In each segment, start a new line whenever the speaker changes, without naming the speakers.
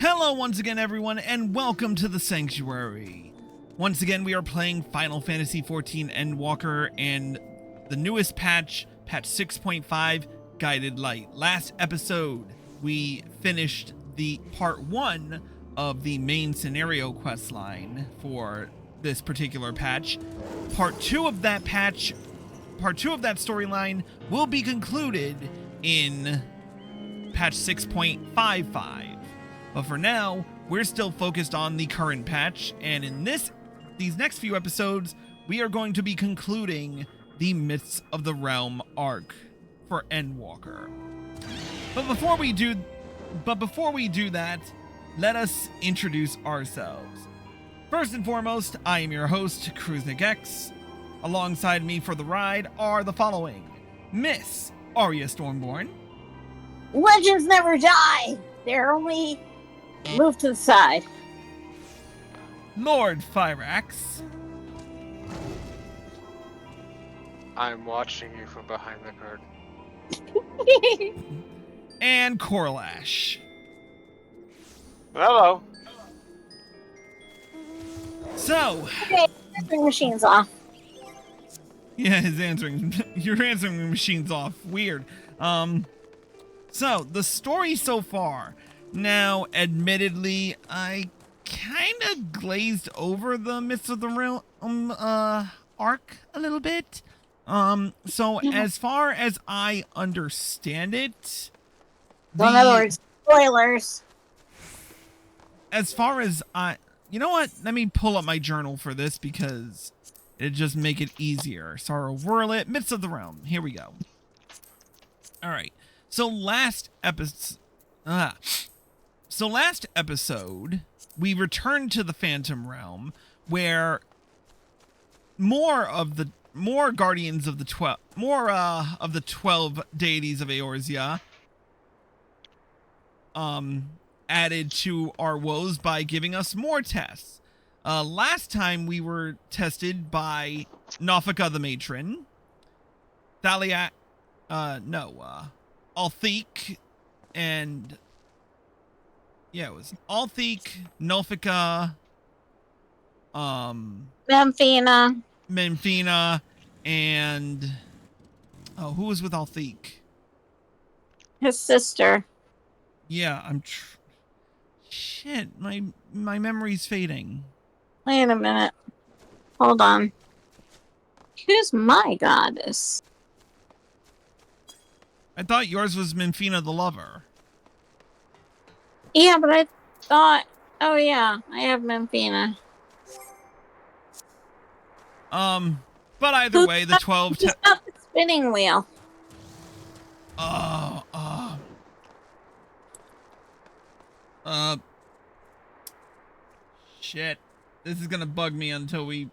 Hello once again everyone, and welcome to the Sanctuary. Once again we are playing Final Fantasy XIV Endwalker and the newest patch, patch 6.5, Guided Light. Last episode we finished the part 1 of the main scenario quest line for this particular patch. Part 2 of that storyline will be concluded in patch 6.55. But for now, we're still focused on the current patch, and in these next few episodes, we are going to be concluding the Myths of the Realm arc for Endwalker. But before we do that, let us introduce ourselves. First and foremost, I am your host, Crusnik X. Alongside me for the ride are the following: Miss Arya Stormborn.
Legends never die. They're only moved to the side.
Lord Fyrax.
I'm watching you from behind the curtain.
And Corlash.
Hello.
So,
Okay, answering machine's off.
yeah, your answering machine's off. Weird. So, the story so far. Now, admittedly, I kind of glazed over the Myths of the Realm arc a little bit. So as far as I understand it,
In other words, spoilers.
As far as you know what? Let me pull up my journal for this because it'd just make it easier. Sorrow Whirlet, Myths of the Realm. Here we go. All right. So last episode, we returned to the Phantom Realm, where more of the 12 deities of Eorzea added to our woes by giving us more tests. Last time we were tested by Nofika the Matron, Althik, and yeah, it was Althik, Nofika, Memphina, and who was with Althik?
His sister.
Yeah, shit, my memory's fading.
Wait a minute. Hold on. Who's my goddess?
I thought yours was Memphina the Lover.
Yeah, but I thought... Oh, yeah. I have Memphina.
But either way, the 12...
Who's got the spinning wheel?
Shit. This is gonna bug me until we...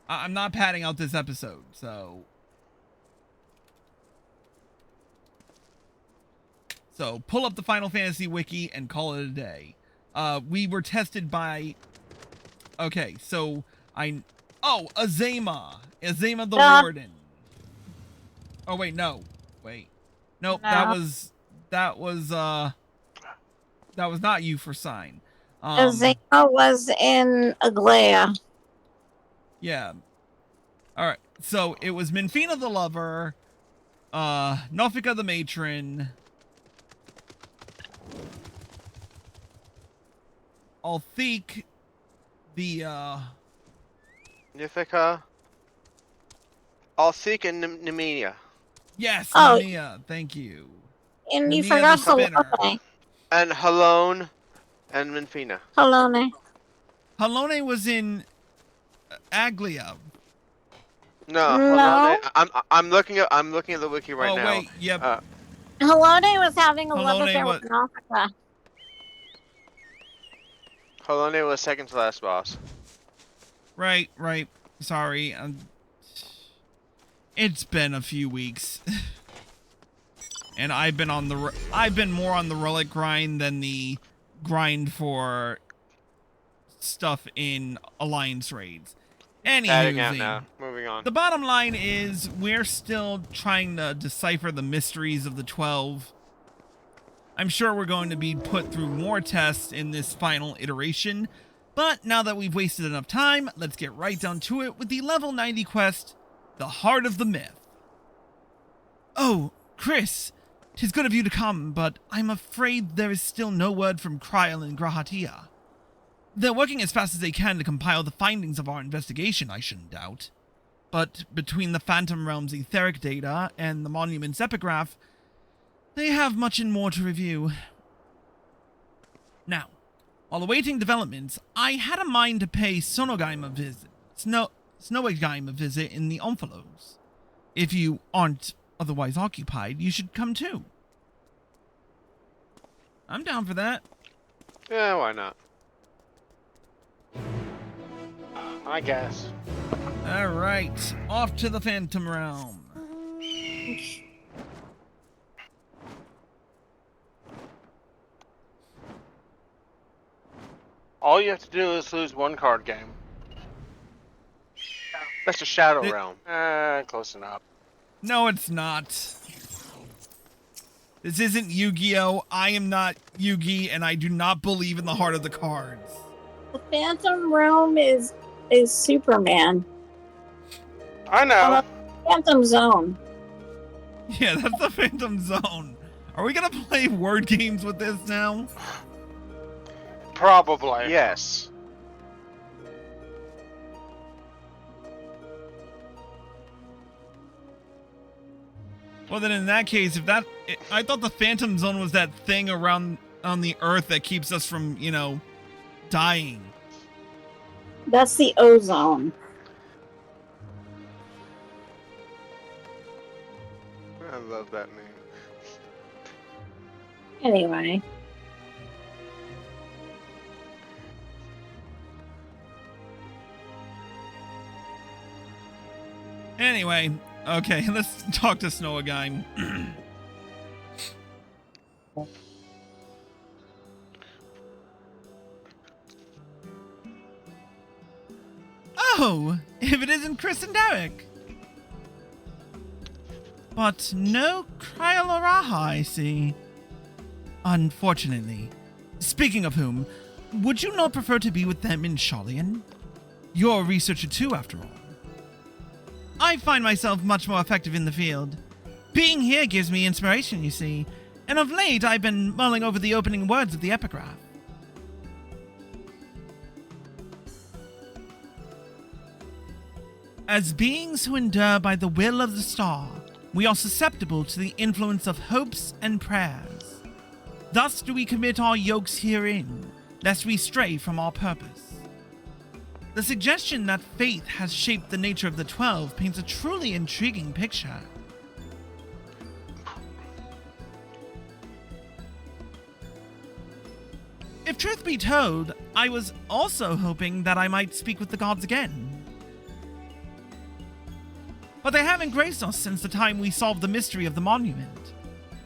I'm not padding out this episode, so... So, pull up the Final Fantasy wiki and call it a day. We were tested by... Okay, so Azema. Azema the Warden. Oh, wait, no. Wait. Nope,
No.
that was not you for sign.
Azema was in Aglaya.
Yeah. Alright, so it was Memphina the Lover, Nofika the Matron, Althik, the
Nifika. Althik and Nemenia.
yes,
Oh.
Nemia, thanh you.
And you
Nemia
forgot
the Spinner.
Halone.
And Halone and Menfina.
Halone.
Halone was in Aglia.
No,
No.
Halone. I'm looking at the wiki right now.
Oh wait, yep.
Halone was having a love
Halone
affair
was-
with Nofika.
Halone was second to last boss.
Right. Sorry. It's been a few weeks. And I've been more on the relic grind than the grind for stuff in alliance raids.
Adding out
Anywho,
now. Moving on.
the bottom line is we're still trying to decipher the mysteries of the 12. I'm sure we're going to be put through more tests in this final iteration, but now that we've wasted enough time, let's get right down to it with the level 90 quest, The Heart of the Myth. Oh, Chris, 'tis good of you to come, but I'm afraid there is still no word from Krile and Grahatia. They're working as fast as they can to compile the findings of our investigation, I shouldn't doubt. But between the Phantom Realm's etheric data and the Monument's epigraph, they have much and more to review. Now, while awaiting developments, I had a mind to pay Snowagaim a visit in the Omphalos. If you aren't otherwise occupied, you should come too. I'm down for that.
Yeah, why not? I guess.
Alright, off to the Phantom Realm.
All you have to do is lose one card game. That's the Shadow Realm. Close enough.
No, it's not. This isn't Yu-Gi-Oh! I am not Yugi, and I do not believe in the heart of the cards.
The Phantom Realm is Superman.
I know.
Phantom Zone.
Yeah, that's the Phantom Zone. Are we gonna play word games with this now?
Probably. Yes.
Well, then in that case, I thought the Phantom Zone was that thing around on the Earth that keeps us from, dying.
That's the ozone.
I love that name.
Anyway.
Anyway, okay, let's talk to Snowagaim. Oh, if it isn't Chris and Deryk. But no Krile or Raha, I see. Unfortunately. Speaking of whom, would you not prefer to be with them in Sholian? You're a researcher too, after all. I find myself much more effective in the field. Being here gives me inspiration, you see, and of late I've been mulling over the opening words of the epigraph. As beings who endure by the will of the star, we are susceptible to the influence of hopes and prayers. Thus do we commit our yokes herein, lest we stray from our purpose. The suggestion that faith has shaped the nature of the 12 paints a truly intriguing picture. If truth be told, I was also hoping that I might speak with the gods again. But they haven't graced us since the time we solved the mystery of the monument.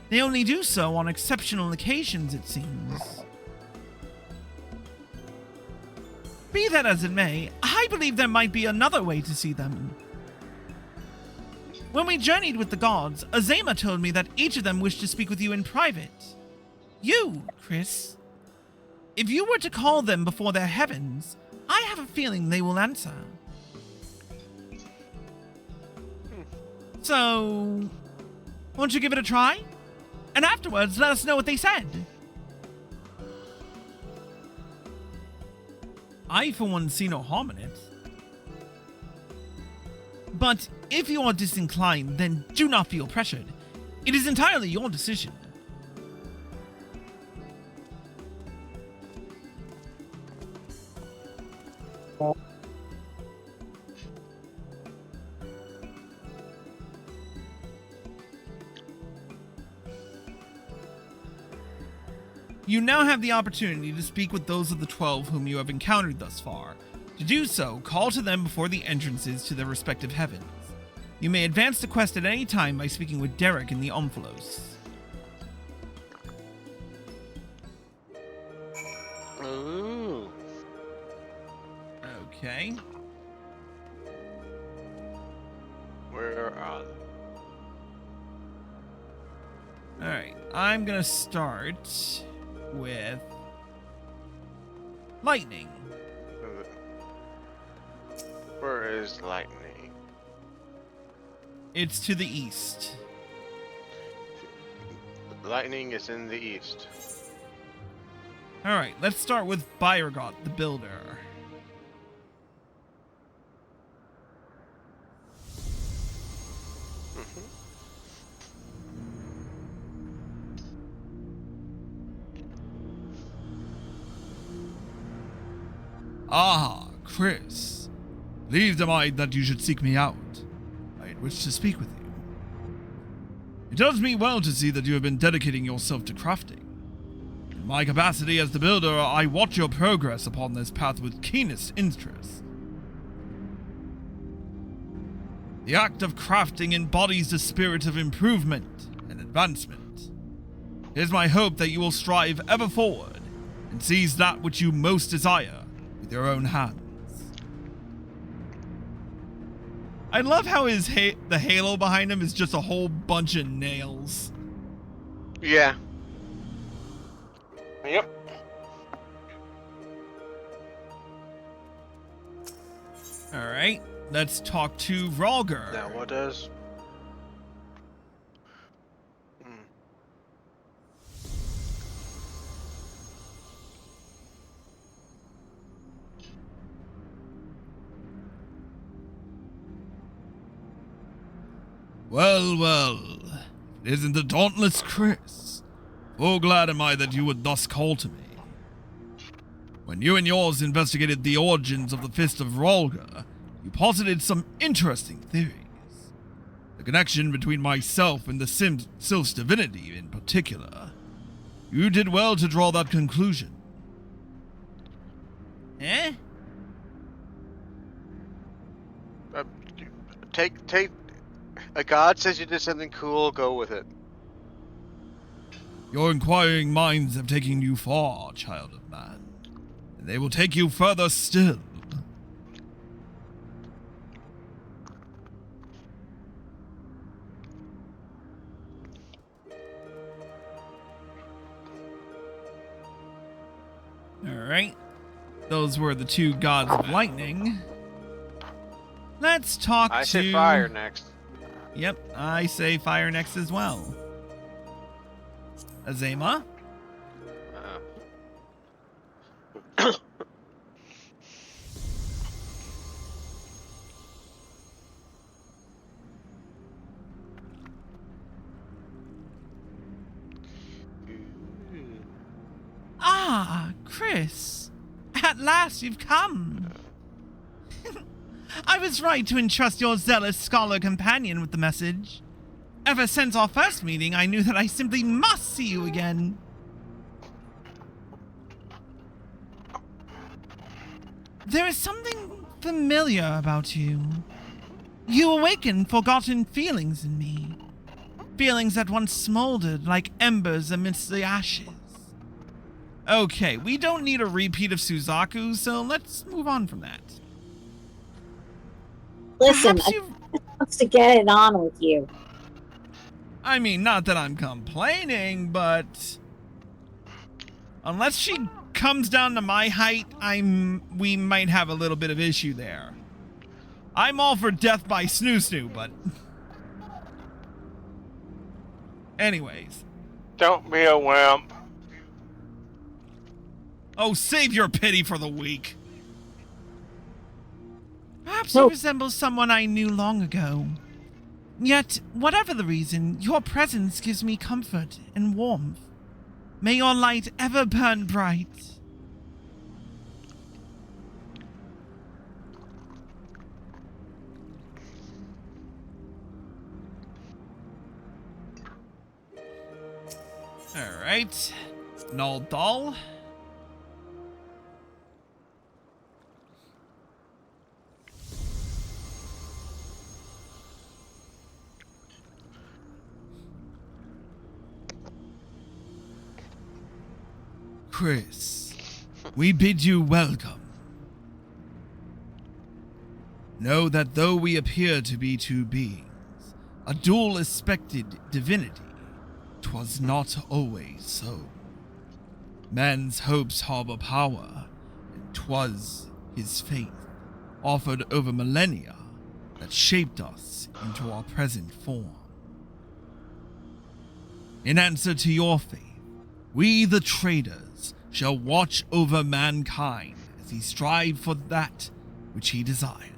They only do so on exceptional occasions, it seems. Be that as it may, I believe there might be another way to see them. When we journeyed with the gods, Azema told me that each of them wished to speak with you in private. You, Chris. If you were to call them before their heavens, I have a feeling they will answer. So, won't you give it a try? And afterwards, let us know what they said. I, for one, see no harm in it. But if you are disinclined, then do not feel pressured. It is entirely your decision. You now have the opportunity to speak with those of the 12 whom you have encountered thus far. To do so, call to them before the entrances to their respective heavens. You may advance the quest at any time by speaking with Deryk in the Omphalos.
Ooh.
Okay.
Where are they?
Alright. I'm gonna start with lightning.
Where is lightning?
It's to the east.
Lightning is in the east.
Alright, let's start with Byrgot, the builder. Ah, Chris. Pleased am I that you should seek me out. I wish to speak with you. It does me well to see that you have been dedicating yourself to crafting. In my capacity as the builder, I watch your progress upon this path with keenest interest. The act of crafting embodies the spirit of improvement and advancement. It is my hope that you will strive ever forward and seize that which you most desire with your own hands. I love how the halo behind him is just a whole bunch of nails.
Yeah. Yep.
Alright, let's talk to Rhalgr.
Now what does?
Well, well, it isn't the dauntless Chris. Oh, glad am I that you would thus call to me. When you and yours investigated the origins of the Fist of Rhalgr, you posited some interesting theories. The connection between myself and the Sylph's divinity in particular. You did well to draw that conclusion. Eh?
Take. A god says you did something cool, go with it.
Your inquiring minds have taken you far, child of man. And they will take you further still. Alright. Those were the two gods of lightning. Let's talk to...
I say fire next.
Yep, I say fire next as well. Azema? Ah, Chris. At last you've come. I was right to entrust your zealous scholar companion with the message. Ever since our first meeting, I knew that I simply must see you again. There is something familiar about you. You awaken forgotten feelings in me. Feelings that once smoldered like embers amidst the ashes. Okay, we don't need a repeat of Suzaku, so let's move on from that.
Listen, I wants to get it on with you.
I mean, not that I'm complaining, but unless she comes down to my height, we might have a little bit of issue there. I'm all for death by snoo-snoo, but anyways.
Don't be a wimp.
Oh, save your pity for the weak. Perhaps you resemble someone I knew long ago. Yet, whatever the reason, your presence gives me comfort and warmth. May your light ever burn bright. Alright. Naldal. Chris, we bid you welcome. Know that though we appear to be two beings, a dual-aspected divinity, 'twas not always so. Man's hopes harbor power, and 'twas his faith, offered over millennia, that shaped us into our present form. In answer to your faith, we the traders shall watch over mankind as he strive for that which he desires.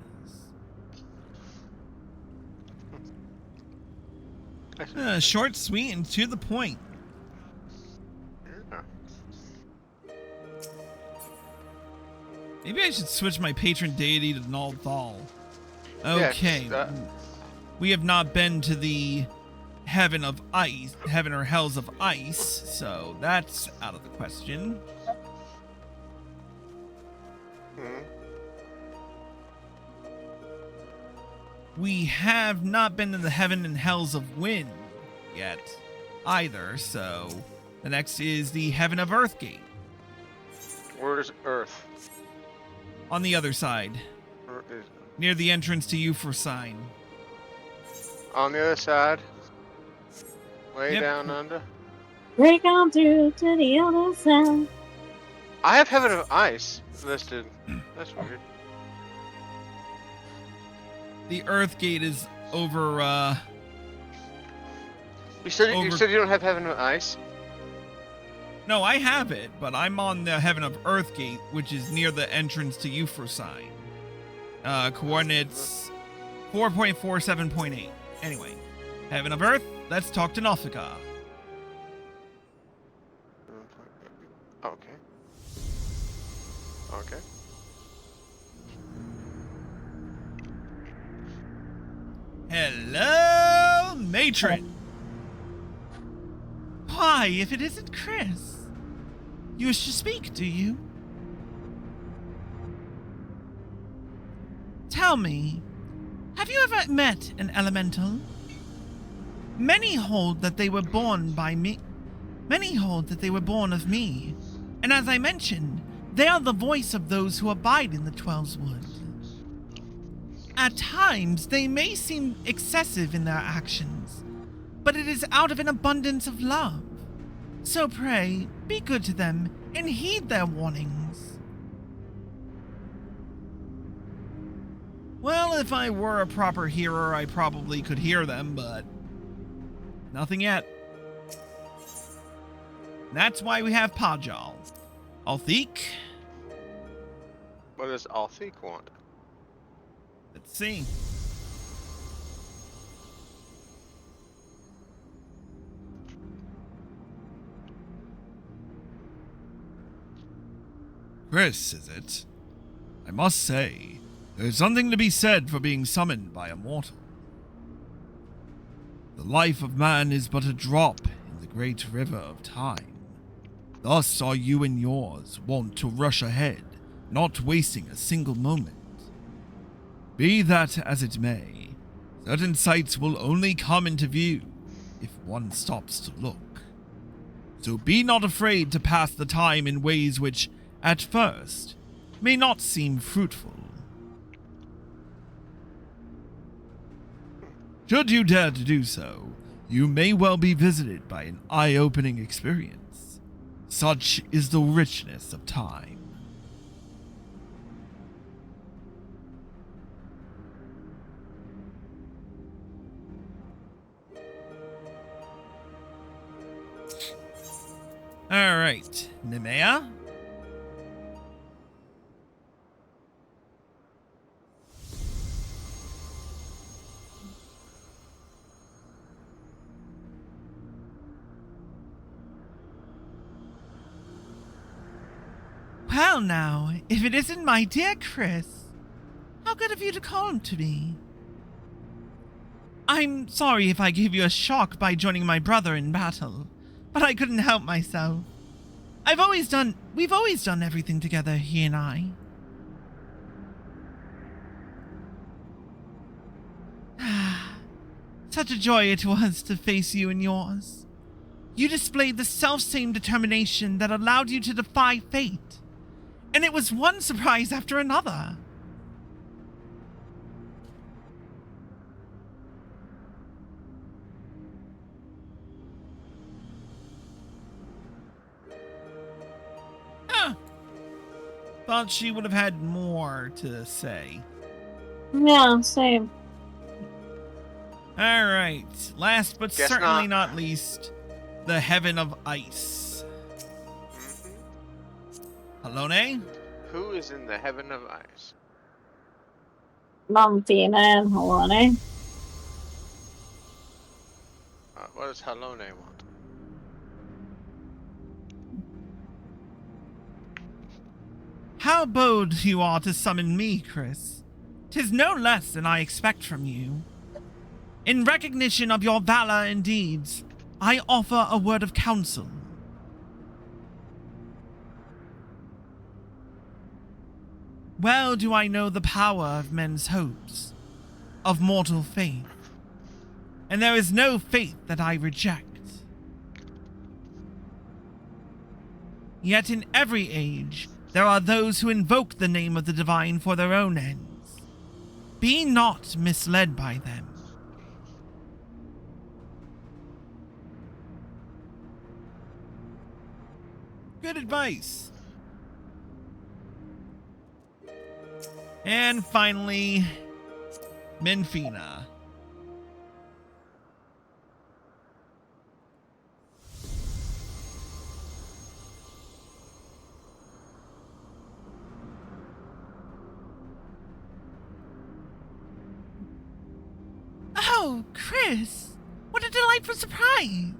Short, sweet, and to the point.
Yeah.
Maybe I should switch my patron deity to Nalthal. Okay.
Yeah,
we have not been to the heaven of ice, heaven or hells of ice, so that's out of the question. We have not been to the heaven and hells of wind yet either, so the next is the heaven of Earthgate.
Where's Earth?
On the other side,
Where is it?
near the entrance to Euphrosyne.
On the other side? Way
Yep.
down under?
Break on through to the other side.
I have Heaven of Ice listed. That's weird.
The Earthgate is over,
You said
Over-
you said you don't have Heaven of Ice?
no, I have it, but I'm on the heaven of Earthgate, which is near the entrance to Euphrosyne. Coordinates 4.47.8. Anyway, heaven of Earth, let's talk to Naufika.
Okay. Okay.
Hello, matron. Why, if it isn't Chris? You wish to speak, do you? Tell me, have you ever met an elemental? Many hold that they were born by me. Many hold that they were born of me. And as I mentioned, they are the voice of those who abide in the Twelves Wood. At times, they may seem excessive in their actions, but it is out of an abundance of love. So pray, be good to them and heed their warnings. Well, if I were a proper hearer, I probably could hear them, but nothing yet. That's why we have Pajal. Althik?
What does Althik want?
Let's see. Chris, is it? I must say, there's something to be said for being summoned by a mortal. The life of man is but a drop in the great river of time. Thus are you and yours wont to rush ahead, not wasting a single moment. Be that as it may, certain sights will only come into view if one stops to look. So be not afraid to pass the time in ways which, at first, may not seem fruitful. Should you dare to do so, you may well be visited by an eye-opening experience. Such is the richness of time. All right, Nemea. Well now, if it isn't my dear Chris, how good of you to call him to me. I'm sorry if I gave you a shock by joining my brother in battle, but I couldn't help myself. We've always done everything together, he and I. Such a joy it was to face you and yours. You displayed the self-same determination that allowed you to defy fate. And it was one surprise after another. Thought she would have had more to say.
Yeah, same.
Alright, last but
Guess
certainly
not.
not least, the Heaven of Ice. Halone?
Who is in the heaven of ice?
Mumpina and Halone.
What does Halone want?
How bold you are to summon me, Chris. 'Tis no less than I expect from you. In recognition of your valor and deeds, I offer a word of counsel. Well do I know the power of men's hopes, of mortal faith, and there is no faith that I reject. Yet in every age, there are those who invoke the name of the divine for their own ends. Be not misled by them. Good advice. And finally, Menfina. Oh, Chris, what a delightful surprise.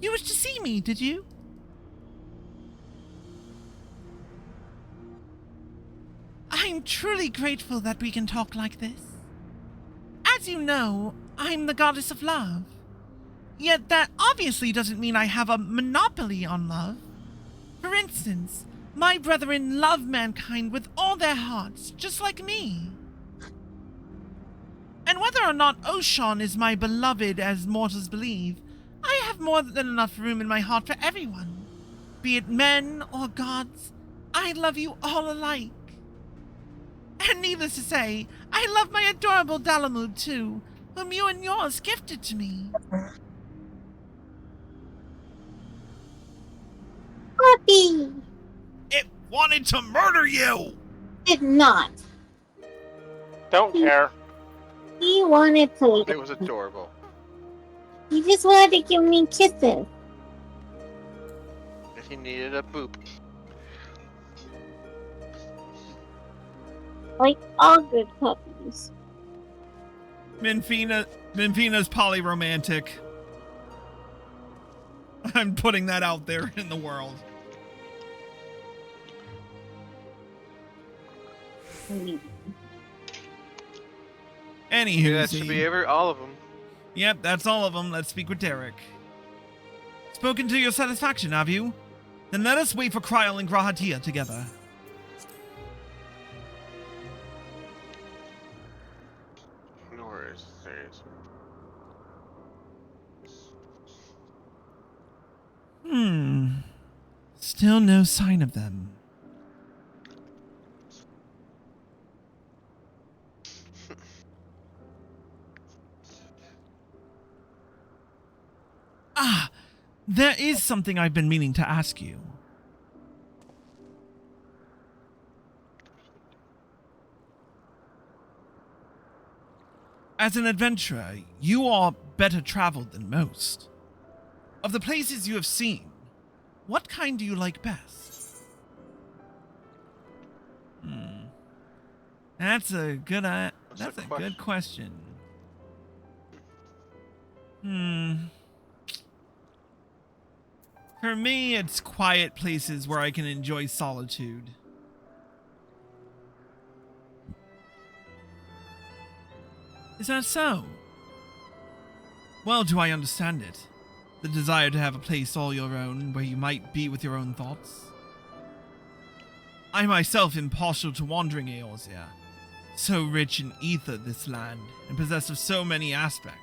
You wished to see me, did you? I'm truly grateful that we can talk like this. As you know, I'm the goddess of love. Yet that obviously doesn't mean I have a monopoly on love. For instance, my brethren love mankind with all their hearts, just like me. And whether or not Oshon is my beloved as mortals believe, I have more than enough room in my heart for everyone. Be it men or gods, I love you all alike. And needless to say, I love my adorable Dalamud too, whom you and yours gifted to me.
Puppy!
It wanted to murder you!
Did not.
Don't care.
He wanted to.
It was adorable.
He just wanted to give me kisses.
If he needed a boop.
Like all good puppies.
Menfina's polyromantic. I'm putting that out there in the world. Anywho,
That should be all of them.
Yep, that's all of them. Let's speak with Deryk. Spoken to your satisfaction, have you? Then let us wait for Krile and Grahatia together.
No worries, serious.
Still no sign of them. There is something I've been meaning to ask you. As an adventurer, you are better traveled than most. Of the places you have seen, what kind do you like best? That's a good that's a good question. For me, it's quiet places where I can enjoy solitude. Is that so? Well, do I understand it? The desire to have a place all your own, where you might be with your own thoughts? I myself am partial to wandering Eorzea, so rich in ether this land, and possessed of so many aspects.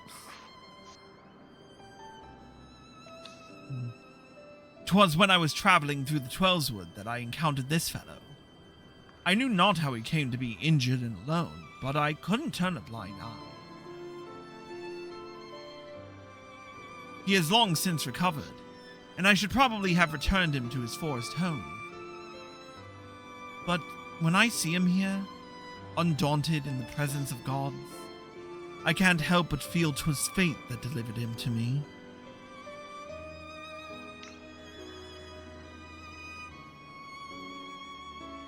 'Twas when I was traveling through the Twelswood that I encountered this fellow. I knew not how he came to be injured and alone, but I couldn't turn a blind eye. He has long since recovered, and I should probably have returned him to his forest home. But when I see him here, undaunted in the presence of gods, I can't help but feel 'twas fate that delivered him to me.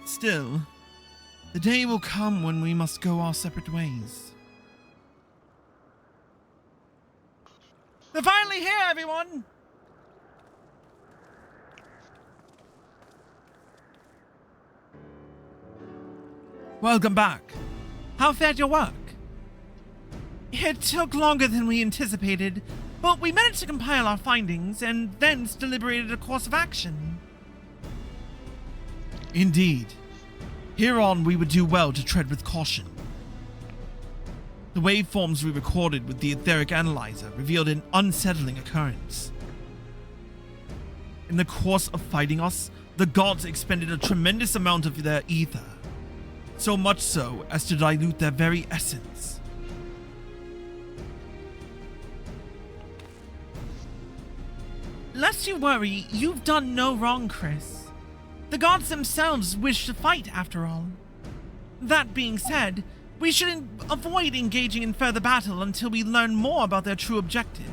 Still, the day will come when we must go our separate ways. They're finally here, everyone! Welcome back. How fared your work? It took longer than we anticipated, but we managed to compile our findings and thence deliberated a course of action. Indeed. Hereon we would do well to tread with caution. The waveforms we recorded with the etheric analyzer revealed an unsettling occurrence. In the course of fighting us, the gods expended a tremendous amount of their ether, so much so as to dilute their very essence. Lest you worry, you've done no wrong, Chris. The gods themselves wish to fight, after all. That being said, we should avoid engaging in further battle until we learn more about their true objective.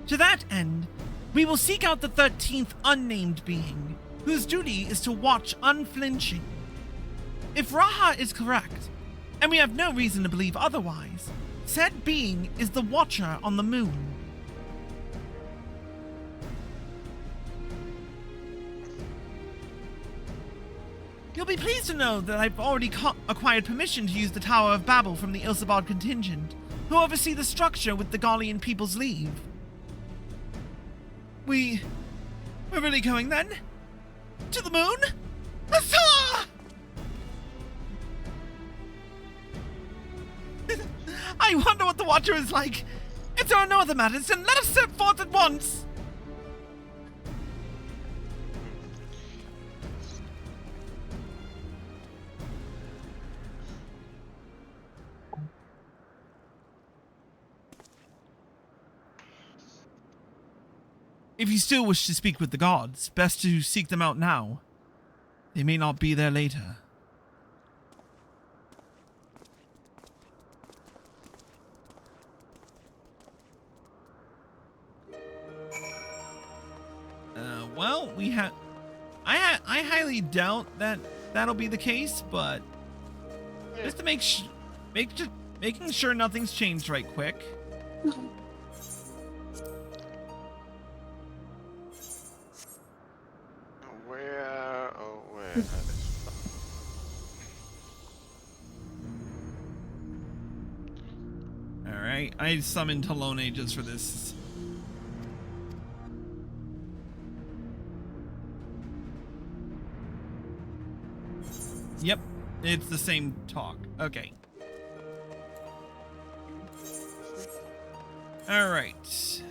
To that end, we will seek out the 13th unnamed being, whose duty is to watch unflinching. If Raha is correct, and we have no reason to believe otherwise, said being is the Watcher on the moon. You'll be pleased to know that I've already acquired permission to use the Tower of Babel from the Ilsabad contingent, who oversee the structure with the Gallian people's leave. We're really going then? To the moon? Huzzah! I wonder what the Watcher is like. If there are no other matters, then let us set forth at once. If you still wish to speak with the gods, best to seek them out now. They may not be there later. Well, we have. I highly doubt that that'll be the case, but just to making sure nothing's changed right quick.
Where?
All right, I summoned Talone just for this. Yep, it's the same talk. Okay. All right.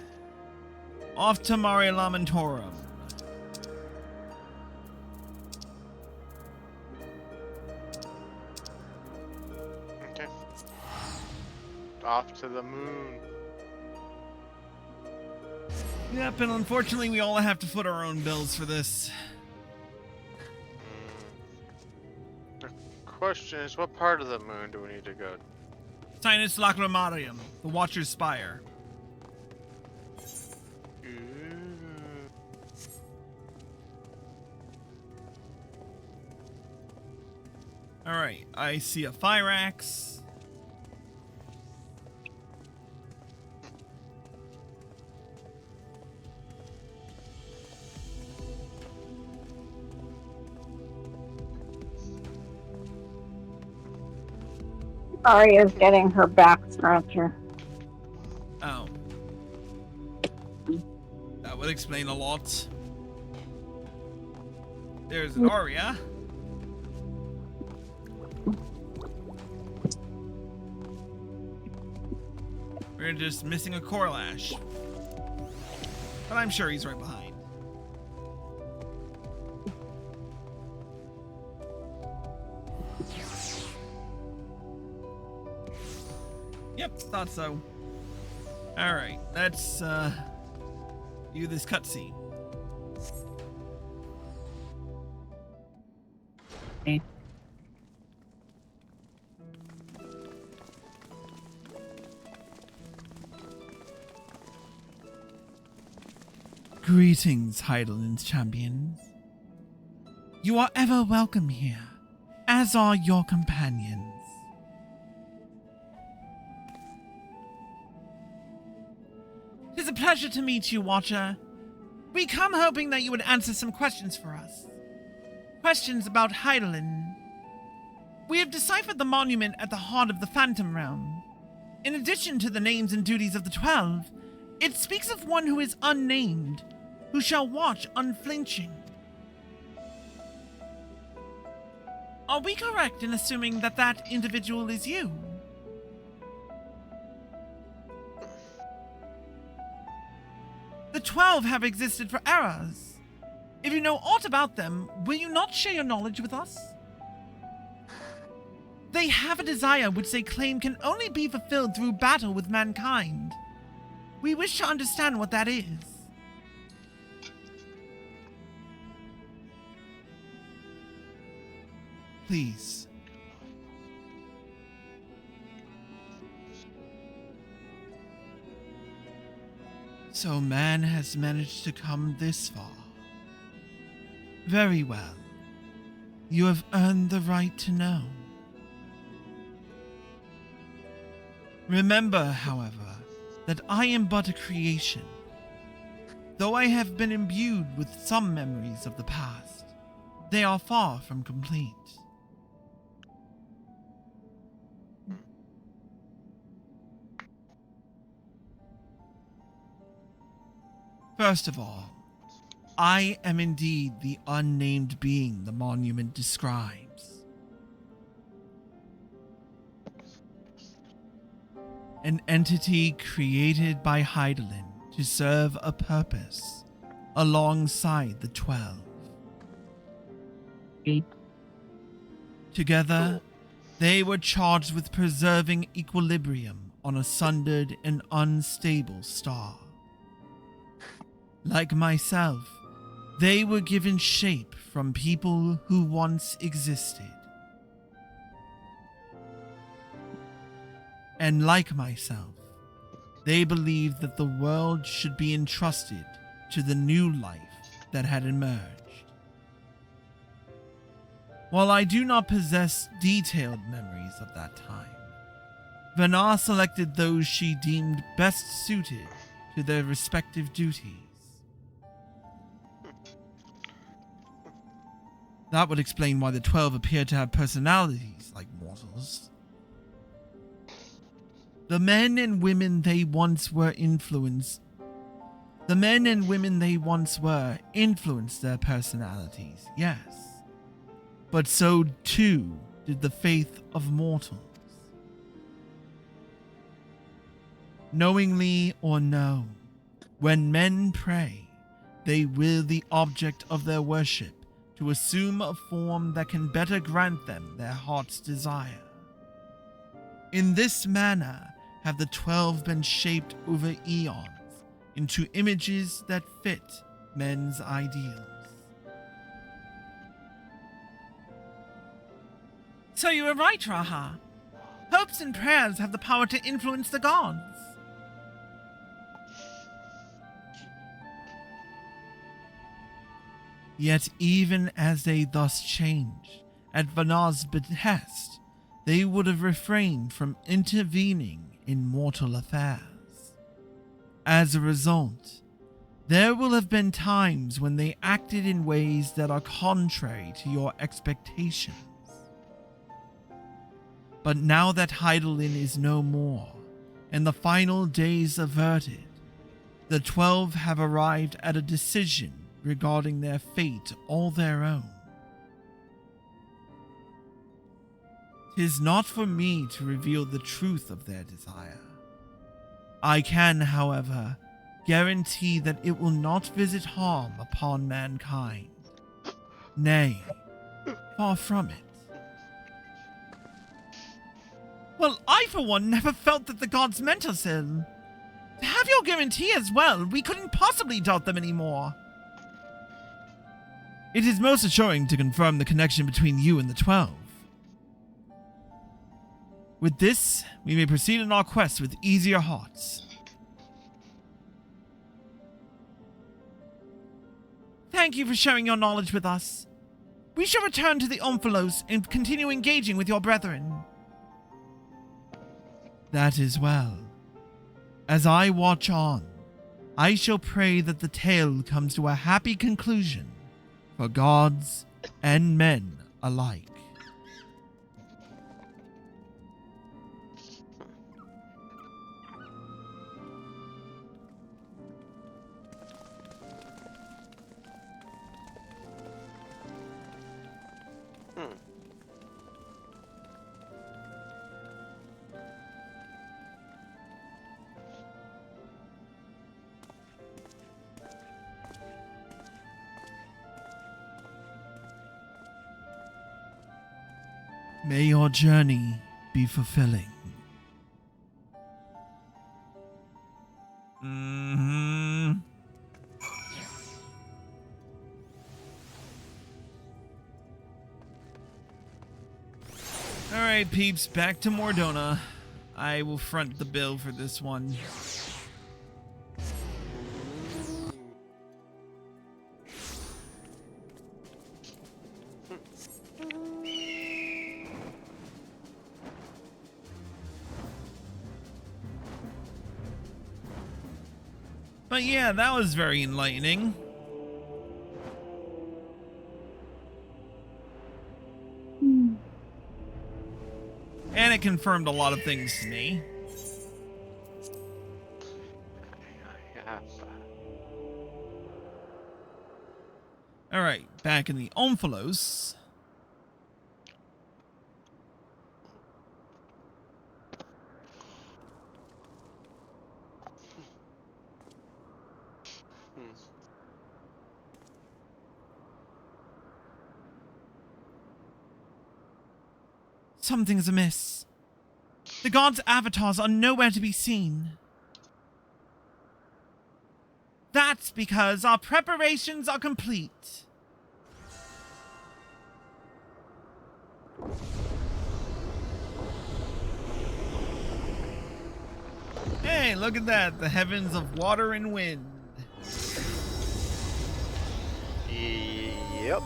Off to Mare Lamentorum.
Okay. Off to the moon.
Yep, and unfortunately we all have to foot our own bills for this.
Question is, what part of the moon do we need to go?
Sinus Lacrimarium, the Watcher's Spire. Alright, I see a fire axe.
Arya's getting her back scratcher.
Oh. That would explain a lot. There's Arya. We're just missing a Corlash. But I'm sure he's right behind. Yep, thought so. Alright, let's view this cutscene. Greetings, Heidelland's champions. You are ever welcome here, as are your companions. It is a pleasure to meet you, Watcher. We come hoping that you would answer some questions for us. Questions about Heidelland. We have deciphered the monument at the heart of the Phantom Realm. In addition to the names and duties of the 12, it speaks of one who is unnamed, who shall watch unflinching. Are we correct in assuming that that individual is you? The 12 have existed for eras. If you know aught about them, will you not share your knowledge with us? They have a desire which they claim can only be fulfilled through battle with mankind. We wish to understand what that is. Please. So man has managed to come this far. Very well. You have earned the right to know. Remember, however, that I am but a creation. Though I have been imbued with some memories of the past, they are far from complete. First of all, I am indeed the unnamed being the monument describes. An entity created by Heidelin to serve a purpose alongside the 12. Together, they were charged with preserving equilibrium on a sundered and unstable star. Like myself, they were given shape from people who once existed. And like myself, they believed that the world should be entrusted to the new life that had emerged. While I do not possess detailed memories of that time, Vanar selected those she deemed best suited to their respective duties. That would explain why the 12 appear to have personalities like mortals. The men and women they once were influenced their personalities, yes. But so too did the faith of mortals. Knowingly or no, when men pray, they will the object of their worship to assume a form that can better grant them their heart's desire. In this manner have the 12 been shaped over eons into images that fit men's ideals. So you were right, Raha. Hopes and prayers have the power to influence the gods. Yet even as they thus change, at Vanar's behest, they would have refrained from intervening in mortal affairs. As a result, there will have been times when they acted in ways that are contrary to your expectations. But now that Heidelin is no more, and the final days averted, the 12 have arrived at a decision regarding their fate all their own. 'Tis not for me to reveal the truth of their desire. I can, however, guarantee that it will not visit harm upon mankind. Nay, far from it. Well, I for one never felt that the gods meant us ill. To have your guarantee as well, we couldn't possibly doubt them anymore. It is most assuring to confirm the connection between you and the 12. With this, we may proceed on our quest with easier hearts. Thank you for sharing your knowledge with us. We shall return to the Omphalos and continue engaging with your brethren. That is well. As I watch on, I shall pray that the tale comes to a happy conclusion for gods and men alike. May your journey be fulfilling. Alright, peeps, back to Mordona. I will front the bill for this one. But yeah, that was very enlightening. And it confirmed a lot of things to me. Alright, back in the Omphalos. Something's amiss. The gods' avatars are nowhere to be seen. That's because our preparations are complete. Hey, look at that. The heavens of water and wind.
Yep.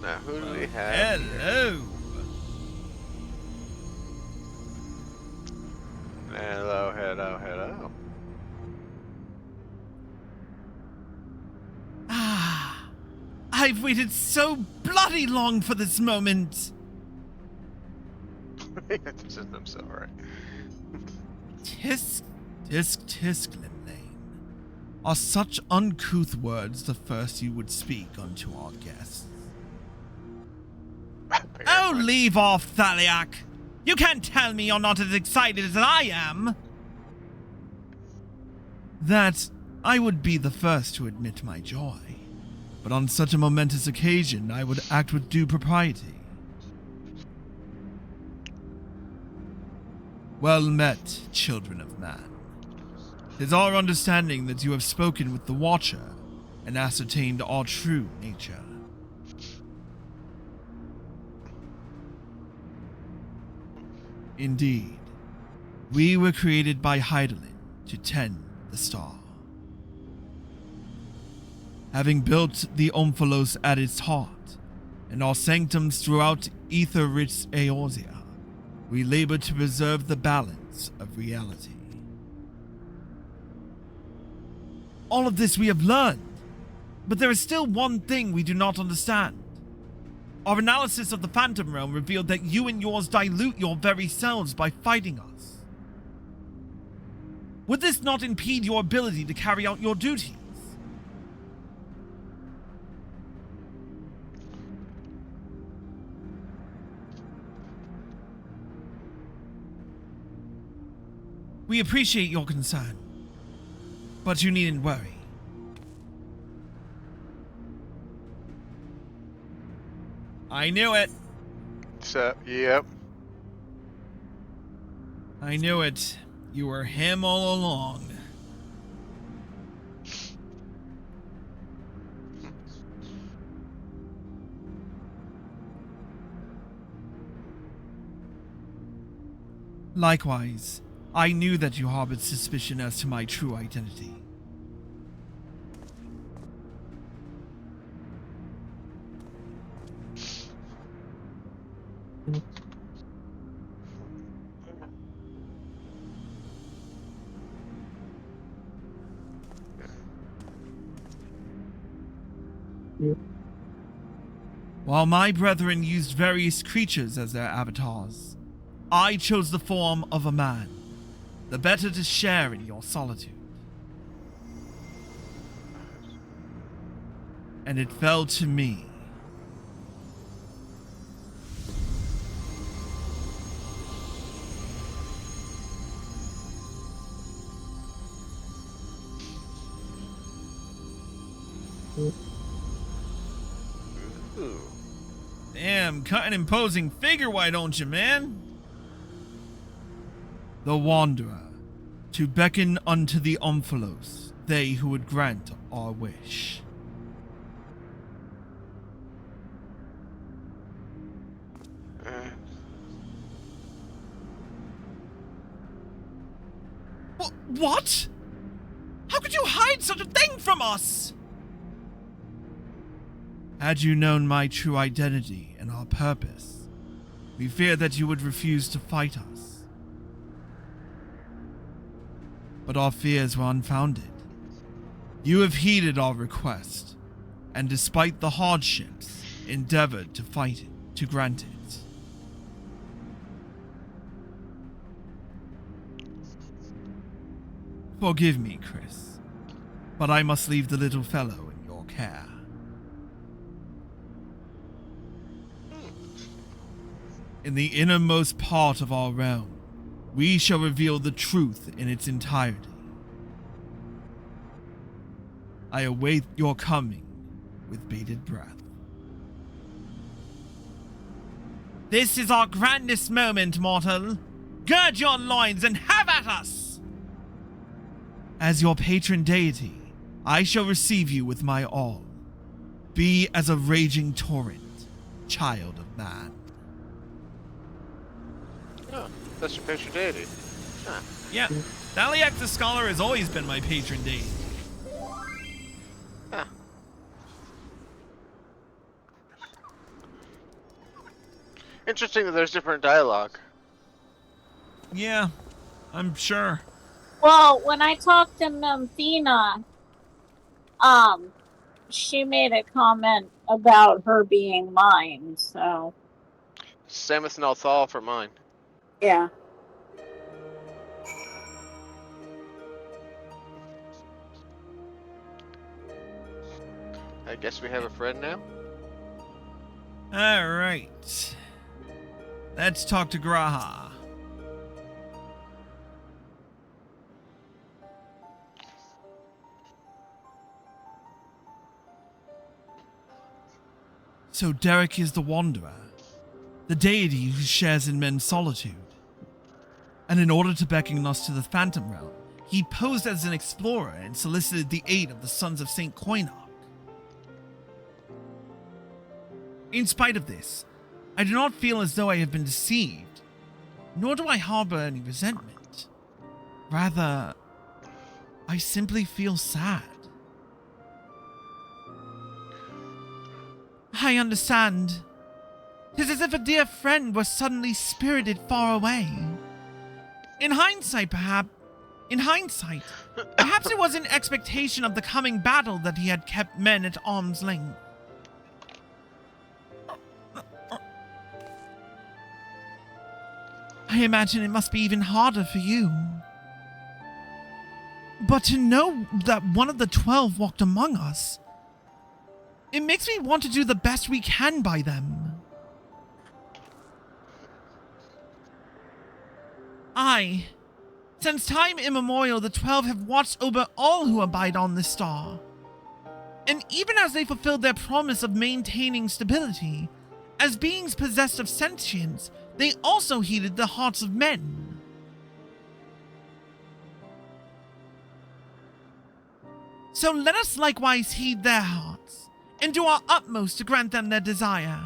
Now, who do we have?
Hello.
Hello, hello, hello.
Ah, I've waited so bloody long for this moment.
This is them so right.
Tisk, Limlane. Are such uncouth words the first you would speak unto our guests? Oh, leave off, Thaliak! You can't tell me you're not as excited as I am! That I would be the first to admit my joy, but on such a momentous occasion I would act with due propriety. Well met, children of man. 'Tis our understanding that you have spoken with the Watcher and ascertained our true nature. Indeed, we were created by Hydaelyn to tend the star. Having built the Omphalos at its heart, and our sanctums throughout ether-rich Eorzea, we labor to preserve the balance of reality. All of this we have learned, but there is still one thing we do not understand. Our analysis of the Phantom Realm revealed that you and yours dilute your very selves by fighting us. Would this not impede your ability to carry out your duties? We appreciate your concern, but you needn't worry. I knew it.
So, yep.
I knew it. You were him all along. Likewise, I knew that you harbored suspicion as to my true identity. While my brethren used various creatures as their avatars, I chose the form of a man, the better to share in your solitude. And it fell to me.
Ooh.
Damn, cut an imposing figure, why don't you, man? The Wanderer, to beckon unto the Omphalos, they who would grant our wish. What? How could you hide such a thing from us? Had you known my true identity and our purpose, we fear that you would refuse to fight us. But our fears were unfounded. You have heeded our request, and despite the hardships, endeavored to fight it, to grant it. Forgive me, Chris, but I must leave the little fellow in your care. In the innermost part of our realm, we shall reveal the truth in its entirety. I await your coming with bated breath. This is our grandest moment, mortal. Gird your loins and have at us! As your patron deity, I shall receive you with my all. Be as a raging torrent, child of man.
Oh, that's your patron deity. Huh.
Yeah, Thaliak the Scholar has always been my patron deity.
Huh. Interesting that there's different dialogue.
Yeah, I'm sure.
Well, when I talked to Memphina, she made a comment about her being mine, so...
Samus Nalthal for mine.
Yeah.
I guess we have a friend now?
Alright. Let's talk to Graha. So Deryk is the Wanderer, the deity who shares in men's solitude. And in order to beckon us to the Phantom Realm, he posed as an explorer and solicited the aid of the Sons of St. Koinok. In spite of this, I do not feel as though I have been deceived, nor do I harbor any resentment. Rather, I simply feel sad. I understand. 'Tis as if a dear friend were suddenly spirited far away. In hindsight, perhaps it was in expectation of the coming battle that he had kept men at arm's length. I imagine it must be even harder for you. But to know that one of the 12 walked among us, it makes me want to do the best we can by them. I, Since time immemorial, the 12 have watched over all who abide on this star. And even as they fulfilled their promise of maintaining stability, as beings possessed of sentience, they also heeded the hearts of men. So let us likewise heed their hearts, and do our utmost to grant them their desire.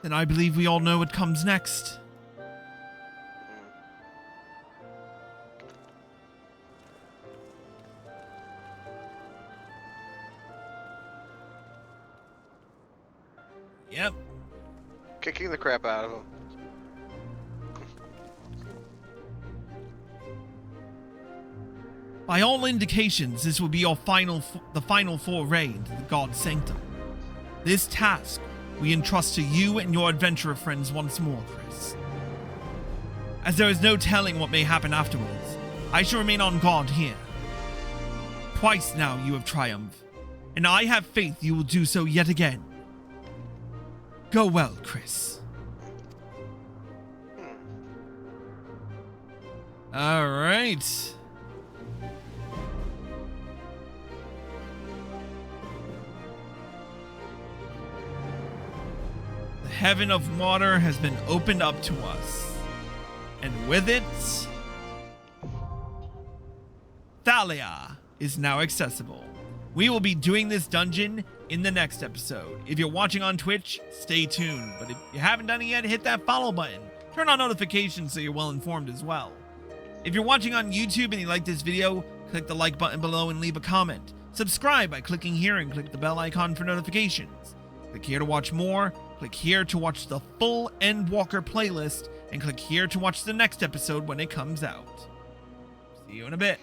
Then I believe we all know what comes next. Yep.
Kicking the crap out of him.
By all indications, this will be your the final foray into the God's Sanctum. This task we entrust to you and your adventurer friends once more, Chris. As there is no telling what may happen afterwards, I shall remain on guard here. Twice now you have triumphed, and I have faith you will do so yet again. Go well, Chris. All right. The heaven of water has been opened up to us, and with it, Thalia is now accessible. We will be doing this dungeon in the next episode. If you're watching on Twitch, stay tuned. But if you haven't done it yet, hit that follow button. Turn on notifications so you're well informed as well. If you're watching on YouTube and you like this video, click the like button below and leave a comment. Subscribe by clicking here and click the bell icon for notifications. Click here to watch more. Click here to watch the full Endwalker playlist. And click here to watch the next episode when it comes out. See you in a bit.